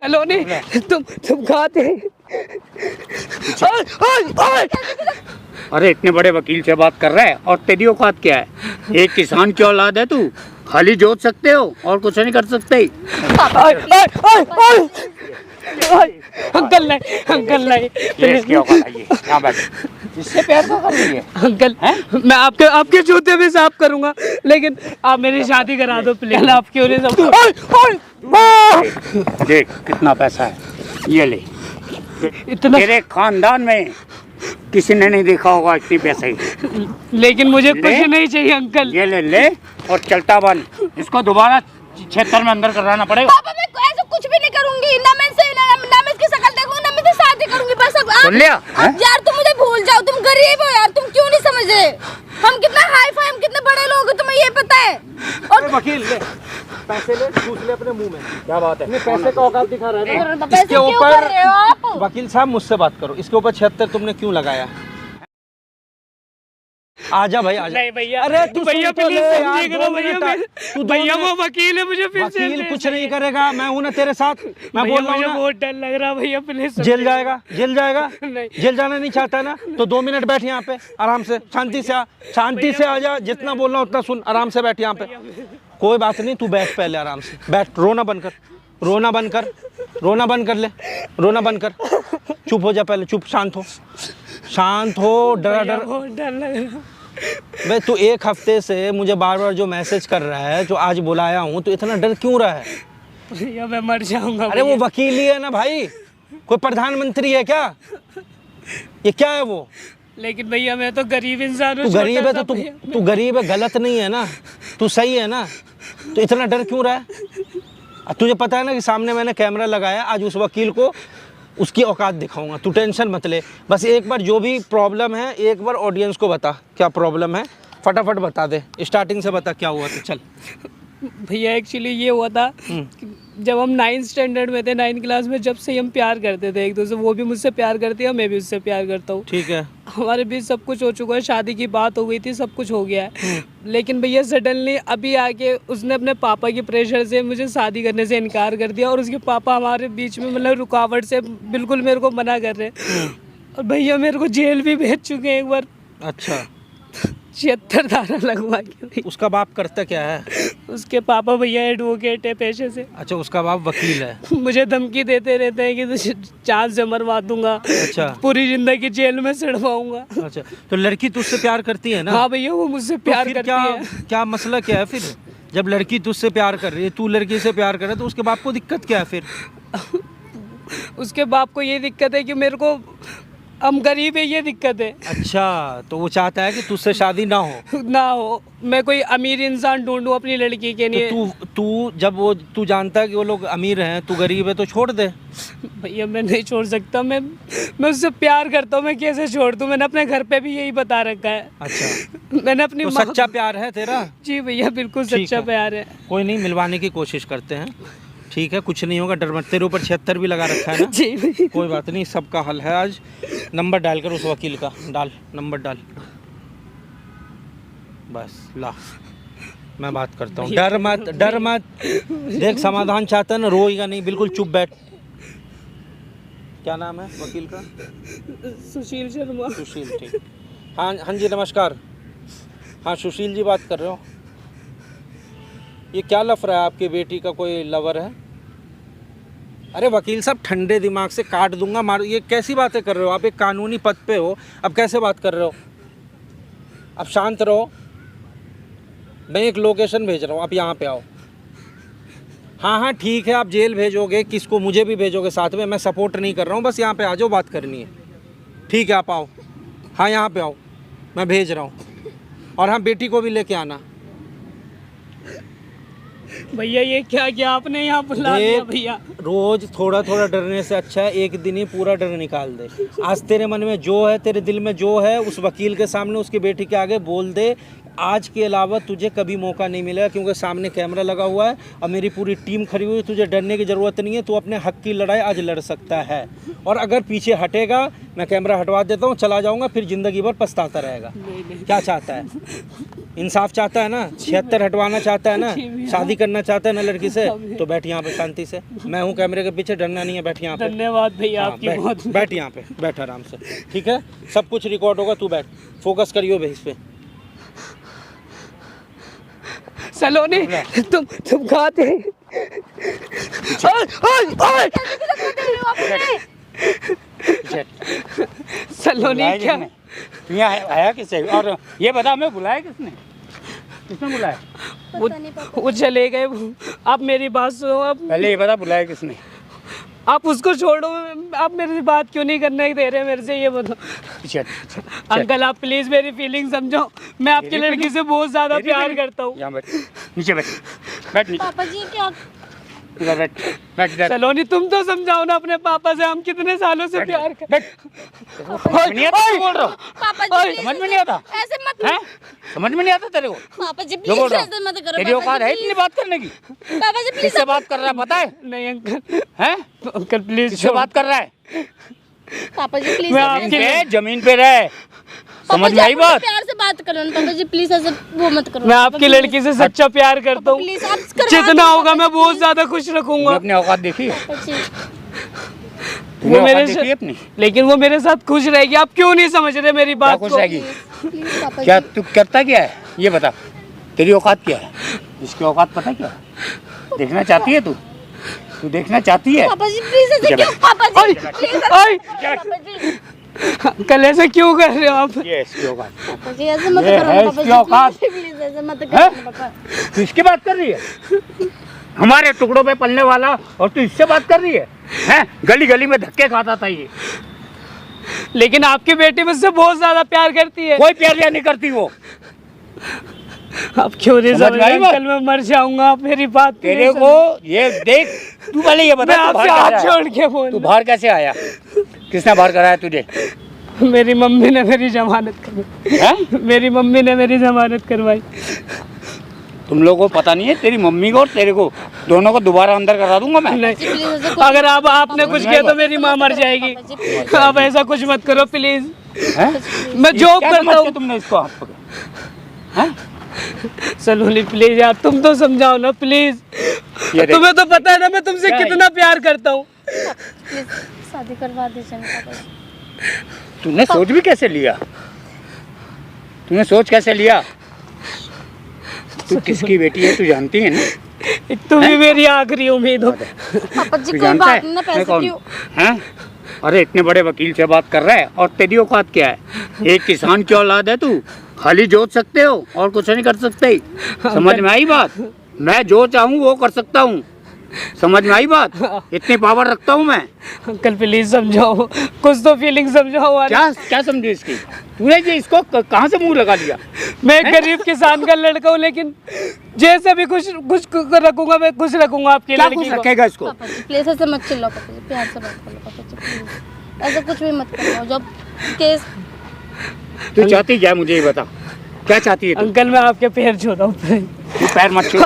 Hello नहीं, तुम कहाँ थे? अरे इतने बड़े वकील से बात कर रहा है और तेरी औकात क्या है? एक किसान की औलाद है तू, खाली जोत सकते हो और कुछ नहीं कर सकते। अंकल नहीं, अंकल नहीं, इसकी औकात है ये, यहाँ बैठ। इससे प्यार तो कर रही है अंकल। मैं आपके जूते भी साफ करूंगा, लेकिन आप मेरी शादी करा दो प्लीज। आप क्यों नहीं सब? देख कितना पैसा है, ये ले। इतना? तेरे खानदान में किसी ने नहीं देखा होगा इतनी पैसे। लेकिन मुझे कुछ नहीं चाहिए अंकल। ये ले ले और चलता बन, इसको दोबारा क्षेत्र में अंदर कराना पड़ेगा। पापा मैं ऐसा कुछ भी नहीं करूंगी, ना मैं इसकी शक्ल देखूंगी, ना मैं इससे शादी करूंगी। बस अब सुन लिया? यार तुम मुझे भूल जाओ, तुम गरीब हो यार, तुम क्यों नहीं समझ रहे? हम कितना हाई फाई, हम कितने बड़े लोग हैं, तुम्हें ये पता है? और वकील ले पैसे, ले घूस ले अपने मुंह में। क्या बात है? पैसे का औकात दिखा रहा है ना। पैसे क्यों कर रहे हो आप? वकील साहब मुझसे बात करो, इसके ऊपर 76 तुमने क्यों लगाया? आजा भाई आजा। नहीं भैया, अरे तू भैया सुन तो ले प्लीज यार, समझिएगा 2 भैया। मिनट। तू 2 भैया वो मिनट। वकील है, मुझे फिर से वकील कुछ नहीं करेगा, मैं हूं ना तेरे साथ। मैं बोल रहा हूं मुझे ना, बहुत डर लग रहा है भैया, प्लीज। जेल जाएगा, जेल जाएगा। नहीं। जेल जाना नहीं चाहता ना, तो 2 मिनट बैठ यहाँ पे आराम से, शांति से आ, शांति से आ जा। जितना बोलना उतना सुन, आराम से बैठ यहाँ पे। कोई बात नहीं, तू बैठ पहले आराम से बैठ। रोना बंद कर, रोना बंद कर, रोना बंद कर ले, रोना बंद कर। चुप हो जा पहले, चुप, शांत हो, शांत हो। बहुत डर लग रहा। भाई तू 1 हफ्ते से मुझे बार बार जो मैसेज कर रहा है, जो आज बुलाया हूँ, तो इतना डर क्यों रहा है? भैया मैं मर जाऊंगा। अरे वो वकील ही है ना भाई, कोई प्रधानमंत्री है क्या? ये क्या है वो? लेकिन भैया मैं तो गरीब इंसान हूँ। तू गरीब है तो तू गरीब है, गलत नहीं है ना, तू सही है ना, तो इतना डर क्यों रहा है? तुझे पता है ना कि सामने मैंने कैमरा लगाया, आज उस वकील को उसकी औकात दिखाऊंगा। तू टेंशन मत ले, बस एक बार जो भी प्रॉब्लम है एक बार ऑडियंस को बता, क्या प्रॉब्लम है फटाफट बता दे, स्टार्टिंग से बता क्या हुआ। तो चल भैया एक्चुअली ये हुआ था कि जब हम 9th स्टैंडर्ड में थे, 9th क्लास में, जब से हम प्यार करते थे एक दूसरे, वो भी मुझसे प्यार करती है, मैं भी उससे प्यार करता हूँ। ठीक है, हमारे बीच सब कुछ हो चुका है, शादी की बात हो गई थी, सब कुछ हो गया है। लेकिन भैया सडनली अभी आके उसने अपने पापा के प्रेशर से मुझे शादी करने से इनकार कर दिया, और उसके पापा हमारे बीच में मतलब रुकावट से बिल्कुल मेरे को मना कर रहे हैं। और भैया मेरे को जेल भी भेज चुके हैं एक बार। अच्छा 76 धारा लगवा के। उसका बाप करता क्या है? उसके पापा भैया एडवोकेट है पेशे से। अच्छा उसका बाप वकील है। मुझे धमकी देते रहते हैं कि तुझे चांद से मरवा दूंगा। अच्छा। पूरी जिंदगी जेल में सड़वाऊंगा। अच्छा तो लड़की तुझसे प्यार करती है ना? हाँ भैया वो मुझसे प्यार करती है। क्या मसला क्या है फिर? जब लड़की तुझसे प्यार कर रही है, तू लड़की से प्यार कर रहा है, तो उसके बाप को दिक्कत क्या है फिर? उसके बाप को ये दिक्कत है कि मेरे को, हम गरीब है, ये दिक्कत है। अच्छा तो वो चाहता है कि तुझसे शादी ना हो। ना हो, मैं कोई अमीर इंसान ढूंढूं अपनी लड़की के लिए। तो तू जानता है कि वो लोग अमीर हैं, तू गरीब है, तो छोड़ दे। भैया मैं नहीं छोड़ सकता, मैं उससे प्यार करता हूँ, मैं कैसे छोड़ दूँ? मैंने अपने घर पे भी यही बता रखा है। अच्छा मैंने अपनी तो सच्चा प्यार है तेरा? जी भैया बिल्कुल सच्चा प्यार है। कोई नहीं, मिलवाने की कोशिश करते हैं, ठीक है, कुछ नहीं होगा, डर मत। तेरे ऊपर 76 भी लगा रखा है ना? जी कोई बात नहीं, सबका हल है आज। नंबर डाल कर उस वकील का डाल, नंबर डाल, बस ला, मैं बात करता हूँ। डर मत, डर मत, देख समाधान चाहता है ना, रोएगा नहीं, बिल्कुल चुप बैठ। क्या नाम है वकील का? सुशील शर्मा। सुशील, ठीक। हाँ हाँ जी नमस्कार। हाँ सुशील जी बात कर रहे हो? ये क्या लफड़ा है, आपकी बेटी का कोई लवर है? अरे वकील साहब ठंडे दिमाग से काट दूंगा, मार। ये कैसी बातें कर रहे हो आप? एक कानूनी पद पे हो, अब कैसे बात कर रहे हो? अब शांत रहो, मैं एक लोकेशन भेज रहा हूँ, आप यहाँ पे आओ। हाँ हाँ ठीक है, आप जेल भेजोगे, किसको? मुझे भी भेजोगे साथ में, मैं सपोर्ट नहीं कर रहा हूँ, बस यहाँ पे आ जाओ, बात करनी है। ठीक है आप आओ, हाँ यहाँ पे आओ, मैं भेज रहा हूँ। और हाँ बेटी को भी लेके आना। भैया ये क्या किया आपने, यहाँ बुला दिया भैया। रोज थोड़ा थोड़ा डरने से अच्छा है एक दिन ही पूरा डर निकाल दे। आज तेरे मन में जो है, तेरे दिल में जो है, उस वकील के सामने, उसकी बेटी के आगे बोल दे। आज के अलावा तुझे कभी मौका नहीं मिलेगा, क्योंकि सामने कैमरा लगा हुआ है और मेरी पूरी टीम खड़ी हुई है। तुझे डरने की ज़रूरत नहीं है, तू अपने हक की लड़ाई आज लड़ सकता है। और अगर पीछे हटेगा, मैं कैमरा हटवा देता हूँ, चला जाऊँगा, फिर ज़िंदगी भर पछताता रहेगा। क्या चाहता है? इंसाफ चाहता है ना, 76 हटवाना चाहता है ना, शादी करना चाहता है ना लड़की से, तो बैठ यहाँ पे शांति से। मैं हूँ कैमरे के पीछे, डरना नहीं है, बैठ यहाँ पे। धन्यवाद भैया हाँ, आपकी बहुत। बैठ यहाँ पे, बैठ आराम से, ठीक है। सब कुछ रिकॉर्ड होगा, तू बैठ, फोकस करियो भाई इस पे। सलोनी तुम कहाँ थे? सलोनी क्या? तू यहाँ आया किससे? और ये बता, मैं बुलाया किसने? किसने बुलाया? वो चले गए। आप मेरी बात सुनो। आप पहले ये बता, बुलाया किसने? आप उसको छोड़ो, आप मेरे से बात क्यों नहीं करने दे रहे मेरे से, ये बताओ। अंकल आप प्लीज मेरी फीलिंग समझो, मैं आपकी लड़की से बहुत ज्यादा प्यार करता हूँ। यहाँ बैठ, नीचे बैठ, बैठ नीचे। पापा जी क्या इधर बैठ, बैठ इधर। सलोनी तुम तो समझाओ ना अपने पापा से, हम कितने सालों से प्यार कर। बैठ। समझ में नहीं आता बोल रहा हूँ? पापा जी समझ में नहीं आता? ऐसे मत हैं? समझ में नहीं आता तेरे को? पापा जी जो बोल प्लीज रहा ऐसे मत हूँ? करो। तेरी औकात है इतनी बात करने की? पापा जी प्लीज किससे बात कर रहा है पता है? नहीं अंकल, हैं? अंकल प्लीज किससे बात कर रहा है? पापा जी प्लीज मैं जमीन पे रहे। समझ में आई बात? प्यार से बात करो ना पापा जी, प्लीज ऐसे वो मत करो। मैं आपकी लड़की से सच्चा प्यार करता हूँ, प्लीज आप करवा जितना होगा मैं बहुत ज्यादा खुश रखूंगा। अपनी औकात देखी है? पापा जी तूने वो मेरे औकात देखी है अपनी? लेकिन वो मेरे साथ खुश रहेगी। आप क्यों नहीं समझ रहे मेरी क्या बात खुश को? रहेगी? प्लीज पापा क्या जी तू करता क्या है ये बता? तेरी औकात क्या है? इसकी औकात पता क्या है? देखना चाहती है तू? तू देखना चाहती है? पापा जी प्लीज ऐसे क्यों? पापा जी प्लीज ओए, पापा जी अंकल ऐसे क्यों कर रहे हो आप? ये इसकी औकात। पापा जी ऐसे मत ये करो है ना पापा इसकी औकात। जी, प्लीज ऐसे मत हैं? करो ना पापा। तू इसकी बात कर रही है? हमारे टुकड़ों पे पलने वाला, और तू इससे बात कर रही है? हैं? गली गली में धक्के खाता था ये। लेकिन आपकी बेटी मुझसे बहुत ज्यादा प्यार करती है। कोई प्यार नहीं करती वो। आप क्यों नहीं समझ समझ में आई रहे? बात? अंकल मैं मर जाऊंगा, आप मेरी बात क्यों तेरे नहीं को ये देख, तू पहले ये मैं बता, तू आपसे बाहर हाथ कैसे आया? छोड़ के बोल तू बाहर कैसे आया? किसने बाहर कराया तुझे? मेरी मम्मी ने मेरी जमानत करवाई। हैं? मेरी मम्मी ने मेरी जमानत करवाई। तुम लोगों को पता नहीं है, तेरी मम्मी को और तेरे को दोनों को दोबारा अंदर करा दूंगा मैं। नहीं, जी प्लीज ऐसे कुछ अगर आपने कुछ किया तो मेरी माँ मर जाएगी। आप ऐसा कुछ मत करो प्लीज। हैं? मैं जॉब क्या करता समझ के हूँ। तुमने इसको हाथ पकड़ा? हैं? सलोनी प्लीज यार, तुम तो समझाओ ना प्लीज। ये देख। तुम्हें तो पता है ना मैं तुमसे क्या है? कितना प्यार करता हूँ। प्लीज शादी करवा दीजिए ना पापा जी। तूने सोच भी कैसे लिया? तूने सोच कैसे लिया? तू किसकी बेटी है तू जानती है ना? तुम ही मेरी आखिरी उम्मीद हो। पापा जी तू कोई जानता बात है नहीं ना, मैं पैसे कौन? क्यों? हैं? अरे इतने बड़े वकील से बात कर रहा है, और तेरी औकात क्या है? एक किसान की औलाद है तू, खाली जोत सकते हो और कुछ नहीं कर सकते। समझ में आई बात? मैं जो चाहूँ वो कर सकता हूँ। समझ में आई बात? इतनी पावर रखता हूँ मैं। अंकल प्लीज समझाओ, कुछ तो फीलिंग समझाओ हमारी। क्या क्या समझी इसकी? तूने ये इसको कहाँ से मुंह लगा लिया? मैं एक गरीब किसान का लड़का हूँ, लेकिन जैसे भी खुश खुश रखूंगा, मैं खुश रखूंगा आपकी क्या लड़की कुछ को। रखेगा इसको? पापा जी प्लीज ऐसे मत चिल्लाओ पापा जी, प्यार से बात करो पापा जी प्लीज। ऐसा कुछ भी मत करो। जब केस तू चाहती क्या, मुझे ये बता, क्या चाहती है तू? अंकल मैं आपके पैर छूता हूँ। तू पैर मत छू,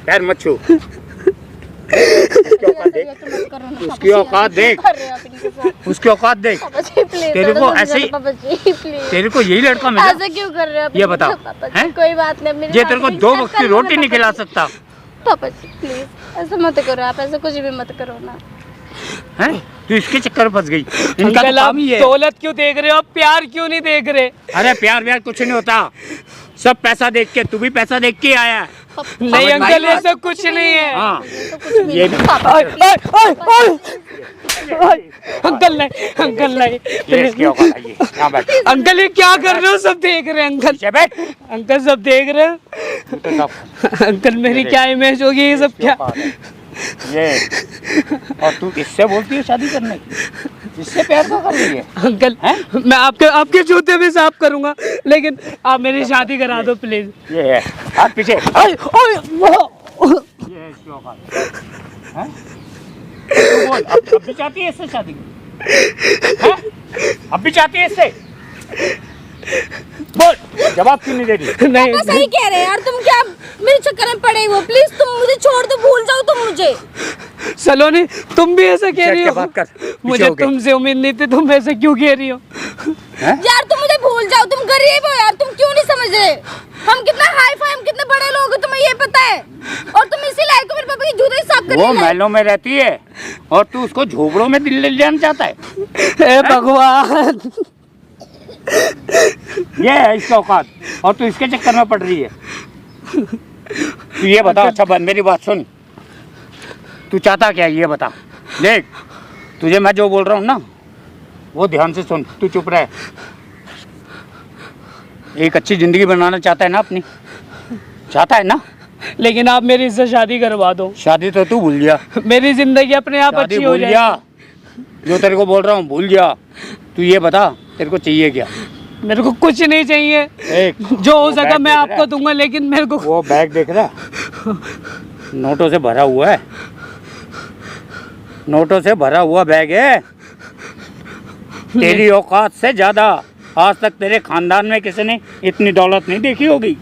पैर मत छू। उसकी औकात देख, उसकी औकात देख। तेरे को ऐसे तेरे को यही लड़का मिला? ऐसे क्यों कर रहे हो आप? ये बता, पापा जी, हैं? कोई बात नहीं, मेरी ये बात तेरे को नहीं, 2 चेक वक्त की कर लो रोटी ना, नहीं खिला सकता। पापा जी प्लीज ऐसे मत करो आप, ऐसे कुछ भी मत करो ना। हैं? तू इसके चक्कर में फंस गई। इनका अंकल तो आप काम ही है। दौलत क्यों देख रहे हो, आप प्यार क्यों नहीं देख रहे? अरे प्यार व्यार कुछ नहीं होता, सब पैसा देख के, तू भी पैसा देख के आया है। नहीं समझ में अंकल आई बात? ऐसा कुछ नहीं है। हाँ, तो कुछ भी ये नहीं। भी पापा ओए, ओए, ओए, ओए, ओए, अंकल नहीं, अंकल नहीं, ये इसकी औकात है, ये यहाँ बैठ, अंकल ये क्या कर रहे हो? सब देख रहे हैं अंकल, नीचे बैठ। अंकल सब देख रहे हैं। तू तो सब अंकल मेरी क्या इमेज होगी, ये सब क्या? औकात है। ये और तू इससे बोलती है शादी करने की? इससे प्यार क्यों कर रही है? अंकल हैं? मैं आपके जूते भी साफ करूंगा, लेकिन आप मेरी शादी करा दो प्लीज। ये है, हाथ पीछे। ओए, ओए, ये है इसकी औकात। हैं? तू बोल, अब भी चाहती है इससे शादी? हैं? अब भी चाहती है इससे? बोल, जवाब क्यों नहीं दे रही? नहीं पापा सही कह रहे हैं यार, तुम क्या मेरे चक्कर में पड़े हो? प्लीज तुम मुझे छोड़ दो, भूल जाओ तुम मुझे। सलोनी तुम भी ऐसा कह रही क्या हो? बात कर, पीछे मुझे हो गए। तुमसे उम्मीद नहीं थी, तुम ऐसे क्यों कह रही हो? हैं? यार तुम मुझे भूल जाओ जाओ, तुम गरीब हो यार, तुम क्यों नहीं समझ रहे? हम कितना हाई फाई, हम कितने बड़े लोग हैं, तुम्हें ये पता है? और तुम इसी लायक को मेरे पापा की जूते साफ करने वो लायक। महलों में रहती है और तू उसको झोपड़ों में दिल ले जाना चाहता है। हे भगवान, ये है इसका औकात और तू इसके चक्कर में पड़ रही है। तू ये बता, अच्छा मेरी बात सुन, तू चाहता क्या ये बता। देख तुझे मैं जो बोल रहा हूँ ना वो ध्यान से सुन, तू चुप रह। एक अच्छी जिंदगी बनाना चाहता है ना अपनी, चाहता है ना? लेकिन आप मेरी इससे शादी करवा दो। शादी तो तू भूल जा, मेरी जिंदगी अपने आप शादी अच्छी हो भूल जाए। जा, जो तेरे को बोल रहा हूँ भूल जा। तू ये बता तेरे को चाहिए क्या? मेरे को कुछ नहीं चाहिए, एक जो हो वो सका बैग मैं देख आपको रहा है? दूंगा, लेकिन मेरे को वो बैग देख रहा, नोटों से भरा हुआ है, नोटों से भरा हुआ बैग है। तेरी औकात से ज्यादा आज तक तेरे खानदान में किसी ने इतनी दौलत नहीं देखी होगी।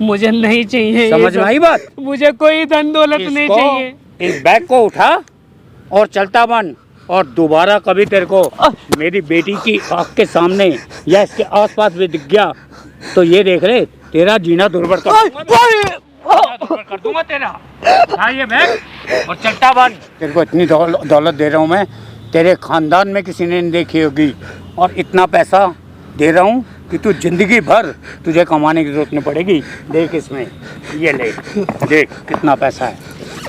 मुझे नहीं चाहिए ये समझ में सब। आई बात? मुझे कोई धन दौलत नहीं चाहिए। इस बैग को उठा और चलता बन, और दोबारा कभी तेरे को मेरी बेटी की आँख के सामने या इसके आसपास भी दिख गया तो ये देख ले, तेरा जीना दुर्भर कर दूंगा तेरा। हाँ ये बैग और चलता बन। तेरे को इतनी दौलत दे रहा हूँ मैं, तेरे खानदान में किसी ने नहीं देखी होगी, और इतना पैसा दे रहा हूँ कि तू जिंदगी भर तुझे कमाने की जरूरत नहीं पड़ेगी। देख इसमें, ये ले, देख कितना पैसा है,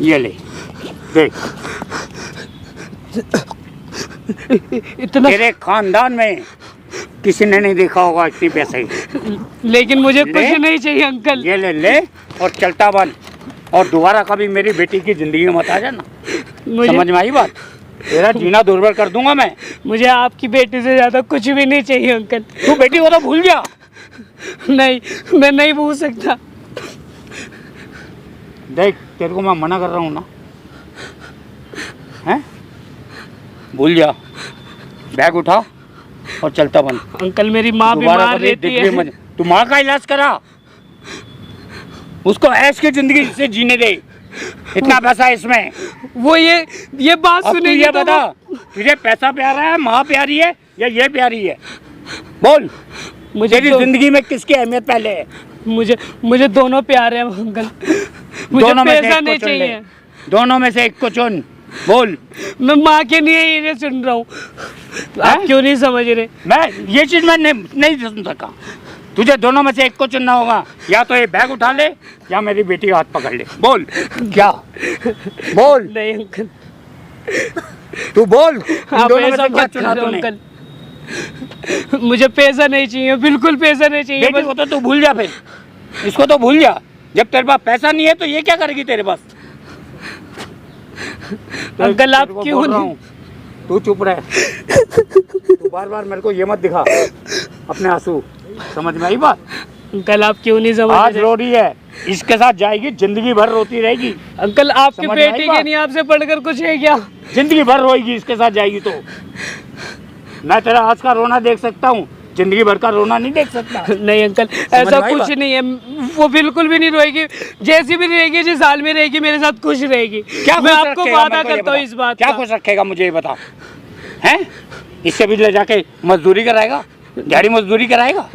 ये ले देख। इतना, तेरे खानदान में किसी ने नहीं देखा होगा इतनी पैसे। लेकिन मुझे कुछ ले। नहीं चाहिए अंकल। ये ले और चलता बन, और दोबारा कभी मेरी बेटी की जिंदगी में मत आ जाना। समझ मुझे में आई बात? तेरा जीना दुर्भर कर दूंगा मैं। मुझे आपकी बेटी से ज्यादा कुछ भी नहीं चाहिए अंकल। तू बेटी को तो भूल जा। नहीं, मैं नहीं भूल सकता। देख तेरे को मैं मना कर रहा हूँ ना, हैं? भूल जा, बैग उठा और चलता बन। अंकल मेरी माँ दोबारा बीमार कभी रहती दिख है। तू माँ का इलाज करा, उसको ऐश की जिंदगी से जीने दे। इतना पैसा है इसमें। वो ये बात अब तू सुनेगी ये तो बता, तुझे पैसा प्यारा है, माँ प्यारी है या ये प्यारी है? बोल, मुझे तेरी जिंदगी में किसकी अहमियत पहले है? मुझे दोनों प्यारे हैं अंकल। मुझे दोनों में से पैसा एक नहीं को चुन ले। चाहिए। दोनों में से एक को चुन। बोल। मैं माँ के लिए ये सुन रहा हूँ, आप क्यों नहीं समझ रहे? मैं ये चीज मैं नहीं सुन सका। तुझे दोनों में से एक को चुनना होगा, या तो ये बैग उठा ले या मेरी बेटी का हाथ पकड़ ले। बोल क्या? बोल, नहीं अंकल, तू बोल। इन आप दोनों में ऐसा से क्या मत चुना करो तूने? अंकल। मुझे पैसा नहीं चाहिए, बिल्कुल पैसा नहीं चाहिए। बेटी को तो तू भूल जा, फिर इसको तो भूल जा। जब तेरे पास पैसा नहीं है तो ये क्या करेगी तेरे पास? अंकल आप तेरे को क्यों बोल रहा नहीं? हूँ, तू चुप रह। तू बार बार मेरे को ये मत दिखा अपने आंसू। समझ में आई बात? अंकल आप क्यों नहीं समझ आज रहे? रो रही है, इसके साथ जाएगी, जिंदगी भर रोती रहेगी। अंकल आपकी समझ में आई बेटी बात? के नहीं आपसे पढ़कर कुछ है क्या? जिंदगी भर रोएगी इसके साथ जाएगी तो। मैं तेरा आज का रोना देख सकता हूँ, जिंदगी भर का रोना नहीं देख सकता। नहीं अंकल, ऐसा में आई कुछ बात? नहीं है। वो बिल्कुल भी नहीं रोएगी, जैसी भी रहेगी, जिस हाल में रहेगी मेरे साथ खुश रहेगी। क्या मैं खुश आपको रखेगा? वादा मेरे को ये करता हूँ बता। इस बात क्या का। खुश रखेगा मुझे ये बता, हैं? इससे भी ले जाके मजदूरी कराएगा, दिहाड़ी मजदूरी कराएगा,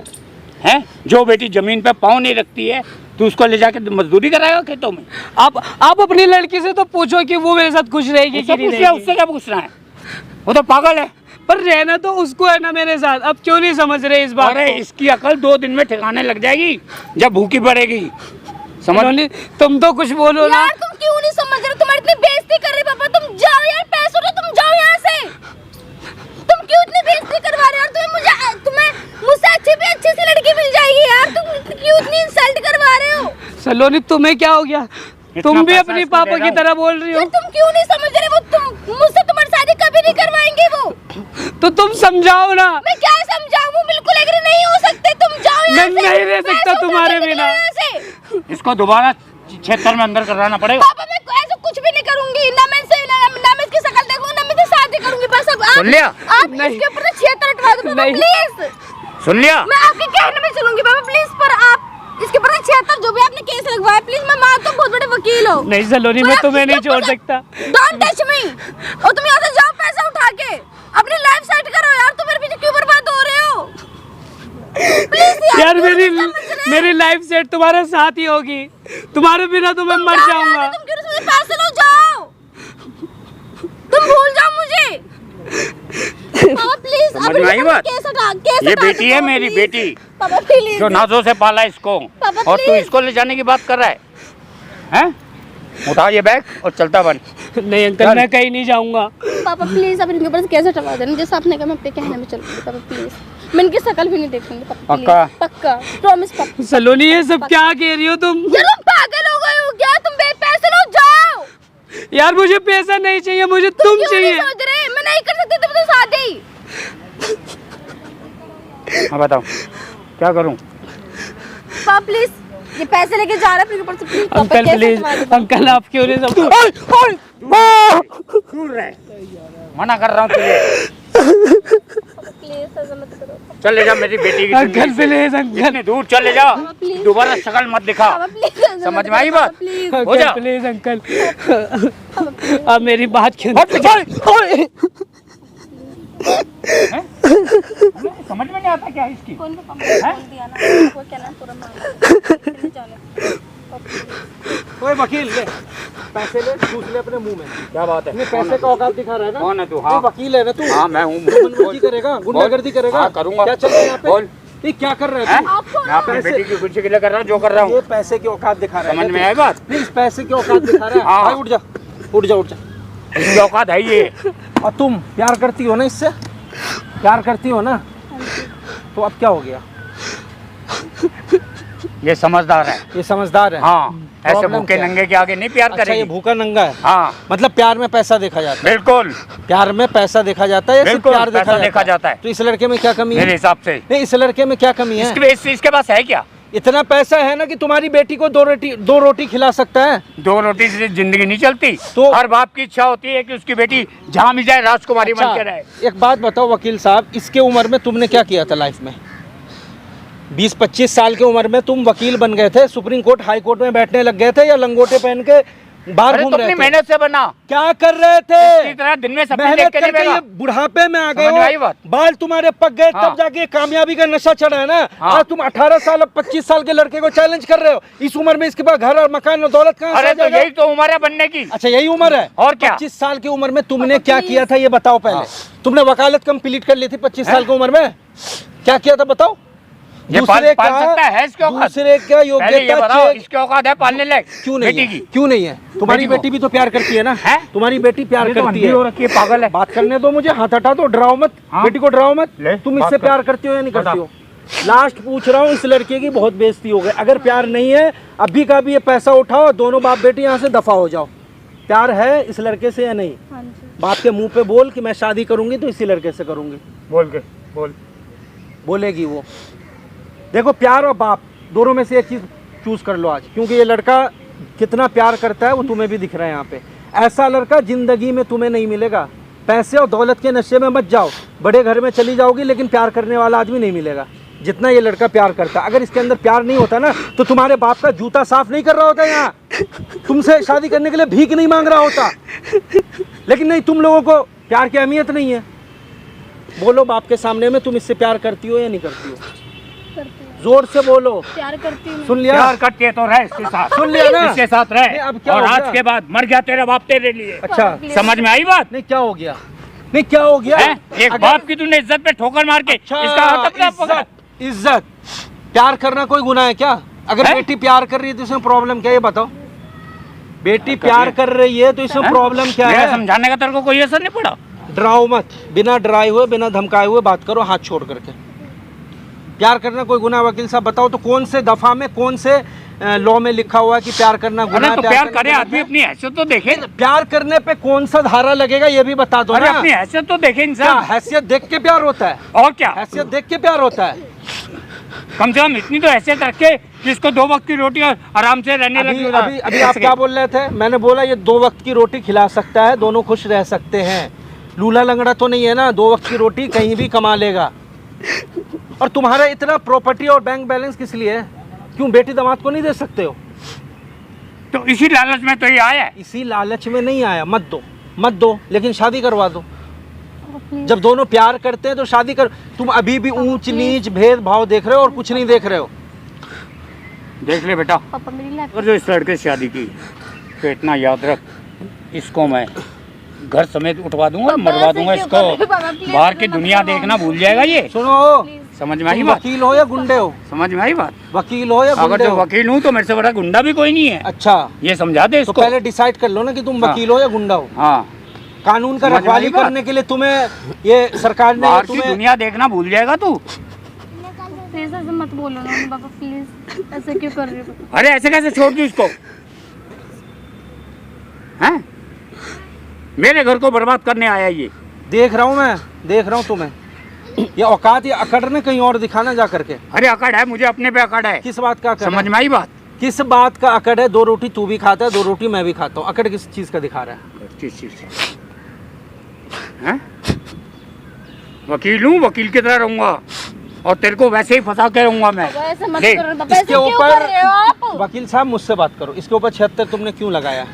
हैं? जो बेटी जमीन पे पाँव नहीं रखती है तू उसको ले जाके मजदूरी कराएगा खेतों में? आप अपनी लड़की से तो पूछो कि वो मेरे साथ खुश रहेगी उससे कि नहीं पूछ ले, रहेगी। उससे क्या पूछना है? वो तो पागल है। पर रहना तो उसको है ना मेरे साथ। अब क्यों नहीं समझ रहे इस बात अरे को? इसकी अकल 2 दिन में ठिकाने लग जाएगी जब भूखी पड़ेगी। समझ? उन्होंने- तुम तो कुछ बोलो ना। यार तुम क्यों नहीं समझ रहे? तुम्हारी इतनी बेइज्जती कर रहे पापा। तुम जाओ यार, पैसों तो तुम जाओ यहाँ से। तुम क्यों इतनी बेइज्जती करवा रहे हो? तुम्हें मुझसे अच्छी सी लड़की मिल जाएगी यार। तुम क्यों इतनी इंसल्ट करवा रहे हो? सलोनी तुम्हें क्या हो गया? तुम भी पैसा अपनी इसको पापा दे की रहा तरह बोल रही हो। यार तुम क्यों नहीं समझ रहे? वो तुम मुझसे तुम्हारी शादी कभी नहीं करवाएंगे वो। तो तुम समझाओ ना। मैं क्या समझाऊं? बिल्कुल एग्री नहीं हो सकते। तुम जाओ यहाँ मैं से। नहीं रह सकता पैसे उठा तुम्हारे के निकलो बिना। यहाँ से। इसको दोबारा क्षेत्र में अंदर कराना पड़ेगा। पापा मैं ऐसा कुछ भी नहीं करूंगी। ना मैं इसकी शक्ल देखूंगी, ना मैं इससे शादी करूंगी। बस अब सुन लिया? आप नहीं। इसके ऊपर क्षेत्र हटवा दो पापा नहीं। प्लीज। सुन लिया? मैं आपके कहने में चलूंगी पापा प्लीज। पर आप इसके ऊपर क्षेत्र जो भी आपने केस लगवाया प्लीज। मैं माँ तुम बहुत बड़े वकील हो। नहीं सलोनी, मैं तुम्हें नहीं छोड़ सकता। Don't touch me. और तुम यहाँ से जाओ, पैसा उठा के अपनी लाइफ सेट करो यार। तुम मेरे पीछे क्यों बर्बाद हो रहे हो? मेरी लाइफ सेट तुम्हारे साथ ही होगी, तुम्हारे बिना तो मैं मर जाऊंगा। तुम क्यों मुझे पैसे लो, जाओ, तुम भूल जाओ मुझे। पापा प्लीज, समझ में आई बात? ये बेटी है मेरी बेटी, पापा प्लीज, जो नाजों से पाला इसको, पापा, और तू प्लीज। इसको ले जाने की बात कर रहा है, हैं? उठा ये बैग और चलता बन। नहीं अंकल, मैं कहीं नहीं जाऊंगा। पापा प्लीज, आप इनके ऊपर से कैसे हटवा देना, जैसे आपने कहा मैं अपने कहने में चलूंगी। पापा प्लीज, मैं इनकी शक्ल भी नहीं देखूंगी। पापा पक्का? पक्का, प्रॉमिस पापा। सलोनी ये सब क्या कह रही हो तुम? यार तुम पागल हो गए हो क्या? तुम पैसे लो, जाओ। यार मुझे पैसा नहीं चाहिए, मुझे तुम क्यों चाहिए। नहीं सोच रहे? मैं नहीं कर सकती तुमसे शादी। हाँ बताओ क्या करूं? पापा प्लीज, ये पैसे लेके जा रहा है अपने ऊपर से, प्लीज पापा अंकल कैसे प्लीज, हटवा दो? अंकल आप क्यों नहीं सब दूर रह, मना कर रहा हूँ तुझे। प्लीज ऐसा मत करो। चल ले जा मेरी बेटी की अंकल जिंदगी से। प्लीज, अंकल इतनी दूर चले जा, प्लीज। दोबारा शक्ल मत दिखा। पापा प्लीज ऐसा समझ मत में आई करो, बात? पापा, प्लीज। हो जा। अंकल प्लीज, अंकल आप मेरी बात क्यों नहीं? समझ में नहीं आता क्या इसकी? कौन सा पापा ने बोल दिया ना, वो क्या ना पूरा मांग जाने। ओए वकील, ले पैसे, ले ठूस ले अपने मुंह में। क्या बात है? ये पैसे का औकात दिखा रहा है ना? कौन है तू? तू हाँ वकील है ना तू? हाँ मैं हूँ। गुंडागर्दी करेगा, गुंडागर्दी करेगा? हाँ करूँगा। क्या चल रहा है यहाँ पे? बोल। ये क्या कर रहा है हैं? तू? मैं अपनी बेटी की खुशी के लिए कर रहा हूँ जो कर रहा ये हूँ। पैसे की औकात दिखा रहा है। समझ में आई बात? प्लीज, पैसे की औकात दिखा रहा है। हाँ। भाई उठ जा, उठ जा, उठ जा। इसकी औकात है ये। और तुम प्यार करती हो ना इससे? प्यार करती हो ना? तो अब क्या हो गया? ये समझदार है। ये समझदार है। हाँ, ऐसे प्रॉब्लम भूखे क्या है? नंगे के आगे नहीं प्यार अच्छा, ये करेगी। भूखा नंगा है? हाँ मतलब प्यार में पैसा देखा जाता है? बिल्कुल, प्यार में पैसा देखा जाता है या सिर्फ बिल्कुल, प्यार पैसा देखा जाता है। तो इस लड़के में क्या कमी मेरे है? हिसाब से नहीं, इस लड़के में क्या कमी है? इसके पास है क्या? इतना पैसा है ना कि तुम्हारी बेटी को दो रोटी खिला सकता है। 2 रोटी से जिंदगी नहीं चलती। तो- हर बाप की इच्छा होती है कि उसकी बेटी जहाँ भी जाए राजकुमारी बन के रहे। एक बात बताओ वकील साहब, इसके उम्र में तुमने क्या किया था लाइफ में? 20-25 साल की उम्र में तुम वकील बन गए थे, सुप्रीम कोर्ट हाई कोर्ट में बैठने लग गए थे, या लंगोटे पहन के बाहर अरे घूम तो रहे अपनी थे? मेहनत से बना। क्या कर रहे थे? इसी तरह दिन में सपने मेहनत देख के नहीं करके बैठा। ये बुढ़ापे में आ गए समझ में आई हो, बात? बाल तुम्हारे पक गए, हाँ। तब जाके कामयाबी का नशा चढ़ा है ना। हाँ। आज तुम 18 साल अब 25 साल के लड़के को चैलेंज कर रहे हो। इस उम्र में इसके पास घर और मकान और दौलत कहाँ से अरे आ तो जाएगा? यही तो उम्र है बनने की। अच्छा, यही उम्र है? और क्या? 25 साल की उम्र में तुमने क्या किया था ये बताओ पहले। हाँ। तुमने वकालत कंप्लीट कर ली थी 25 साल की उम्र में? क्या किया था बताओ? ये पाल सकता है इसके औकात? दूसरे का पहले ये योग्यता बताओ, चेक इसके औकात है पालने लायक? क्यों नहीं बेटी है? की क्यों नहीं है? तुम्हारी बेटी को। बेटी भी तो प्यार करती है ना? है? तुम्हारी बेटी प्यार ये तो करती अंधी हो रखी है, पागल है। बात करने दो मुझे, हाथ हटा दो, डराओ मत। हाँ? बेटी को डराओ मत। ले, तुम बात इससे कर। प्यार करती हो या नहीं बता। करती हो? लास्ट पूछ रहा हूँ, इस लड़के की बहुत बेइज्जती हो गई। अगर प्यार नहीं है, अभी का भी ये पैसा उठाओ, दोनों बाप बेटी यहाँ से दफा हो जाओ। प्यार है इस लड़के से या नहीं? हाँ जी। बाप के मुंह पे बोल कि मैं शादी करूंगी तो इसी लड़के से करूंगी। बोल के बोल। बोलेगी वो? देखो, प्यार और बाप दोनों में से एक चीज चूज कर लो आज, क्योंकि ये लड़का कितना प्यार करता है वो तुम्हें भी दिख रहा है यहाँ पे। ऐसा लड़का जिंदगी में तुम्हें नहीं मिलेगा। पैसे और दौलत के नशे में मत जाओ, बड़े घर में चली जाओगी लेकिन प्यार करने वाला आदमी नहीं मिलेगा जितना ये लड़का प्यार करता। अगर इसके अंदर प्यार नहीं होता ना तो तुम्हारे बाप का जूता साफ नहीं कर रहा होता यहाँ, तुमसे शादी करने के लिए भीख नहीं मांग रहा होता। लेकिन नहीं, तुम लोगों को प्यार की अहमियत नहीं है। बोलो बाप के सामने में, तुम इससे प्यार करती हो या नहीं करती हो? करती हूँ, जोर से बोलो। प्यार करती हूँ। सुन लिया? प्यार करती है तो रह इसके साथ। सुन लिया ना? इसके साथ नहीं, रह, अब क्या और हो आज गया? के बाद मर गया तेरा बाप तेरे लिए। अच्छा, समझ में आई बात? नहीं क्या हो गया? नहीं क्या हो गया? है? एक अगर- बाप की तूने इज्जत पे ठोकर मार के अच्छा, इसका हाथ अपना पकड़ा। इज्जत प्यार करना कोई गुनाह है क्या? अगर है? बेटी प्यार कर रही है तो इसमें प्रॉब्लम क्या है ये बताओ? बेटी प्यार कर रही है तो इसमें हैं? प्रॉब्लम क्या मेरा है? समझाने का तेरे को कोई असर नहीं पड़ा? डराओ मत, बिना डराए हुए बिना धमकाए हुए बात करो, हाथ छोड़ करके। प्यार करना कोई गुनाह? वकील साहब बताओ तो कौन से दफा में, कौन से लॉ में लिखा हुआ है कि प्यार करना अरे गुनाह है? तो प्यार करना करे गुनाह आदमी, है? अपनी हैसियत तो देखे। प्यार करने पे कौन सा धारा लगेगा ये भी बता दो अरे ना। अपनी हैसियत तो देखे क्या इंसान। हैसियत देख के प्यार होता है? और क्या, हैसियत देख के प्यार होता है? कम से कम इतनी तो हैसियत रखे कि इसको 2 वक्त की रोटी और आराम से रहने अभी लगी। अभी अभी आप क्या बोल रहे थे? मैंने बोला ये 2 वक्त की रोटी खिला सकता है, दोनों खुश रह सकते हैं। लूला लंगड़ा तो नहीं है ना, 2 वक्त की रोटी कहीं भी कमा लेगा। और तुम्हारा इतना प्रॉपर्टी और बैंक बैलेंस किस लिए है? क्यों बेटी दामाद को नहीं दे सकते हो? तो इसी लालच में तो ये आया है। इसी लालच में नहीं आया। मत दो, मत दो, लेकिन शादी करवा दो। जब दोनों प्यार करते हैं तो शादी कर। तुम अभी भी ऊंच नीच भेदभाव देख रहे हो और कुछ नहीं देख रहे हो। देख ले बेटा, पापा मेरी लाइफ और जो इस लड़के से शादी की तो इतना याद रख, इसको मैं घर समेत उठवा दूंगा, मरवा दूंगा इसको। बाहर की दुनिया देखना भूल जाएगा ये। सुनो, समझ में आई तुम बात? वकील हो या गुंडे हो? समझ में आई बात? वकील हो या अगर गुंडे जो हो? वकील हूँ तो मेरे से बड़ा गुंडा भी कोई नहीं है। अच्छा, ये समझा दे तो इसको। पहले डिसाइड कर लो ना कि तुम हाँ। वकील हो या गुंडा हो। हाँ, कानून का समझ में रखवाली आई बात? करने के लिए तुम्हें ये सरकार ने बाहर की तुम्हें दुनिया देखना भूल जाएगा तू। प्लीज ऐसे मत बोलो ना पापा, प्लीज ऐसे क्यों कर रहे हो? अरे ऐसे कैसे छोड़ दूँ इसको? हैं? मेरे घर को बर्बाद करने आया ये। देख रहा हूँ, मैं देख रहा हूँ तुम्हें। ये औकात ये अकड़ ने कहीं और दिखाना जा करके। अरे अकड़ है, मुझे अपने पे अकड़ है। किस बात का अकड़ समझ है? में आई बात? किस बात का अकड़ है? 2 रोटी तू भी खाता है, 2 रोटी मैं भी खाता हूँ। अकड़ किस चीज का दिखा रहा है? किस चीज से? हैं? वकील हूँ, वकील की तरह रहूंगा और तेरे को वैसे ही फंसा के रहूंगा मैं। पापा ऐसे मत देख, करो पापा, ऐसे इसके क्यों कर रहे हो आप? ऊपर वकील साहब मुझसे बात करो। इसके ऊपर 76 तुमने क्यों लगाया?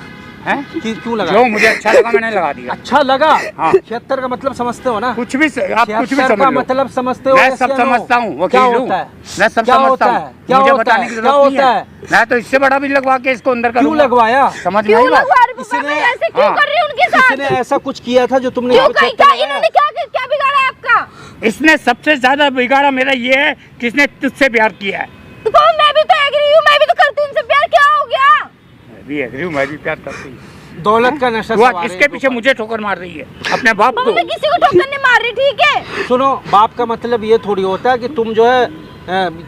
हैं? क्यों लगाया? जो मुझे अच्छा लगा मैंने लगा दिया। अच्छा लगा? हाँ। 76 का मतलब समझते हो ना? कुछ भी आप कुछ भी 76 समझ का लो। मतलब समझते हो? मैं yes सब या no? समझता हूँ, वकील क्या हूँ। होता है? मैं सब क्या समझता होता हूँ। है? क्या मुझे होता बताने है? की क्या जरूरत नहीं होता है। है? मैं तो इससे बड़ा भी लगवा के इसको अंदर क्यों करूंगा। लगवाया? समझ में क्यों आई बात? लगवा रहे हो किसी पापा? ने- ऐसे क्यों हाँ। कर रही हो उनके किसी ने साथ? ऐसा कुछ किया था जो तुमने क्यों इसको क्या check कराया? इन्होंने क्या बिगाड़ा है आपका? इसने सबसे ज्यादा बिगाड़ा मेरा ये है कि इसने तुझसे प्यार किया है। तो पापा मैं भी तो एग्री हूँ, मैं भी तो करती हूँ उनसे प्यार, क्या हो गया? मैं भी एग्री हूँ, मैं भी प्यार करती हूँ। दौलत का नशा वो सवार है इसके पीछे मुझे ठोकर मार रही है, अपने बाप पापा को। मैं किसी को ठोकर नहीं मार रही, ठीक है? सुनो, बाप का मतलब ये थोड़ी होता है कि तुम जो है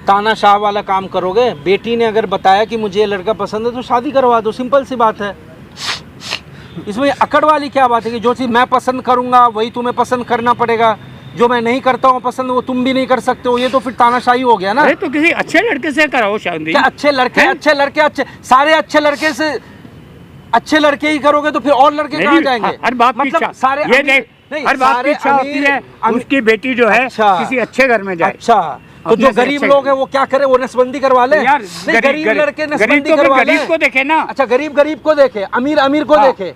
तानाशाह वाला काम करोगे। बेटी ने अगर बताया कि मुझे ये लड़का पसंद है तो शादी करवा दो, सिंपल सी बात है। इसमें अकड़ वाली क्या बात है कि जो चीज़ मैं पसंद करूंगा वही तुम्हें पसंद करना पड़ेगा, जो मैं नहीं करता हूँ पसंद वो तुम भी नहीं कर सकते हो? ये तो फिर तानाशाही हो गया ना। अरे तो किसी अच्छे लड़के से कराओ शादी। क्या अच्छे लड़के हैं? अच्छे सारे अच्छे लड़के से अच्छे लड़के ही करोगे तो फिर और लड़के कहाँ जाएंगे? हर बाप की इच्छा, सारे ये अमीर- देख, नहीं, हर बाप की सारे इच्छा होती अमीर- है अमीर- उसकी बेटी जो है अच्छा। किसी अच्छे घर में जाए। अच्छा, तो अपने जो से गरीब अच्छे- लोग हैं वो क्या करे? वो नसबंदी करवा ले? यार नहीं, गरीब लड़के गरीब नसबंदी तो फिर करवा ले। गरीब को देखे ना। अच्छा, गरीब को देखे, अमीर को हाँ। देखे।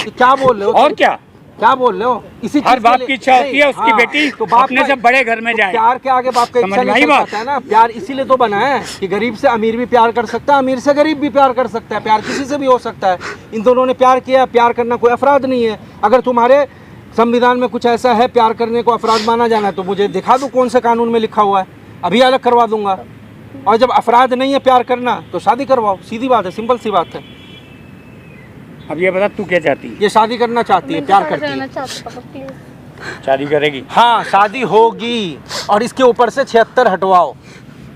तो क्या बोल रहे हो? और क्या बोल रहे हो? इसी हर चीज़ बाप के लिए- की इच्छा होती है नहीं, उसकी हाँ, बेटी तो बाप अपने का- से बड़े घर में तो जाए। प्यार के आगे बाप का समझ इच्छा में आई नहीं चल बात? पाता है ना। प्यार इसीलिए तो बना है कि गरीब से अमीर भी प्यार कर सकता है, अमीर से गरीब भी प्यार कर सकता है। प्यार किसी से भी हो सकता है। इन दोनों ने प्यार किया, प्यार करना कोई अपराध नहीं है। अगर तुम्हारे संविधान में कुछ ऐसा है प्यार करने को अपराध माना जाना है तो मुझे दिखा दो कौन से कानून में लिखा हुआ है, अभी अलग करवा दूंगा। और जब अपराध नहीं है प्यार करना तो शादी करवाओ, सीधी बात है, सिंपल सी बात है। अब ये बता तू क्या चाहती है? ये शादी करना चाहती है, प्यार करती रहना है। चाहती हूँ पापा, प्लीज शादी करेगी? हाँ, शादी होगी और इसके ऊपर से 76 हटवाओ।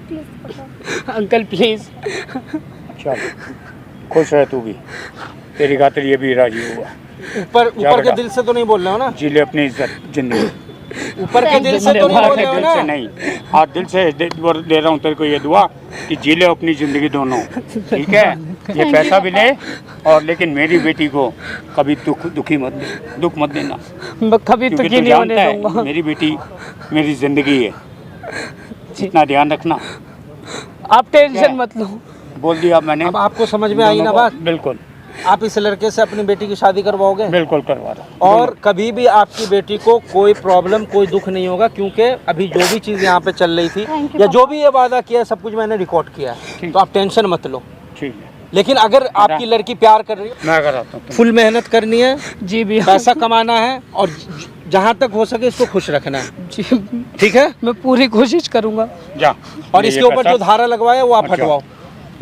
प्लीज पापा। Uncle please. चल खुश रह तू भी, तेरी खातिर ये भी राजी हुआ। ऊपर के बेटा। दिल से तो नहीं बोल रहे हो ना? जी ले अपनी इज्जत जिंदगी। ऊपर के दिल से तो नहीं बोल रहे हो दिल ना? से नहीं, हाँ दिल से दे रहा हूँ तेरे को ये दुआ कि जी ले अपनी जिंदगी दोनों, ठीक है? ये पैसा भी ले और लेकिन मेरी बेटी को कभी दुख मत देना, मैं कभी क्योंकि दुखी तू नहीं होने जानता है दूंगा। मेरी बेटी मेरी जिंदगी है। इतना ध्यान रखना। आप टेंशन मत लो। बोल दिया मैंने। अब आपको समझ में आई ना बात? बिल्कुल आप इस लड़के से अपनी बेटी की शादी करवाओगे? बिल्कुल करवा रहा हूँ। और कभी भी आपकी बेटी को कोई प्रॉब्लम कोई दुख नहीं होगा, क्योंकि अभी जो भी चीज़ यहाँ पे चल रही थी Thank you, या जो भी ये वादा किया है सब कुछ मैंने रिकॉर्ड किया है, ठीक। तो आप टेंशन मत लो। ठीक है, लेकिन अगर आपकी लड़की प्यार कर रही है, मैं कराता हूँ। फुल मेहनत करनी है, जी भैया। पैसा कमाना है और जहाँ तक हो सके इसको खुश रखना है, जी ठीक है? मैं पूरी कोशिश करूंगा। जा और इसके ऊपर जो धारा लगवाए वो आप अच्छा। हटवाओ।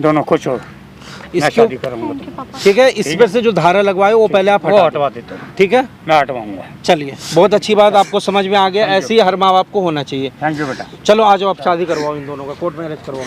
दोनों खुश हो, मैं इसके शादी करूँगा तो। ठीक है? इस पर से जो धारा लगवाए वो पहले आप वो हटा हटवा देता हूँ, ठीक है? मैं हटवाऊंगा। चलिए, बहुत अच्छी बात, आपको समझ में आ गया। ऐसे ही हर माँ बाप को होना चाहिए। थैंक यू बेटा। चलो आ जाओ, आप शादी करवाओ इन दोनों का, कोर्ट मैरिज करवाओ।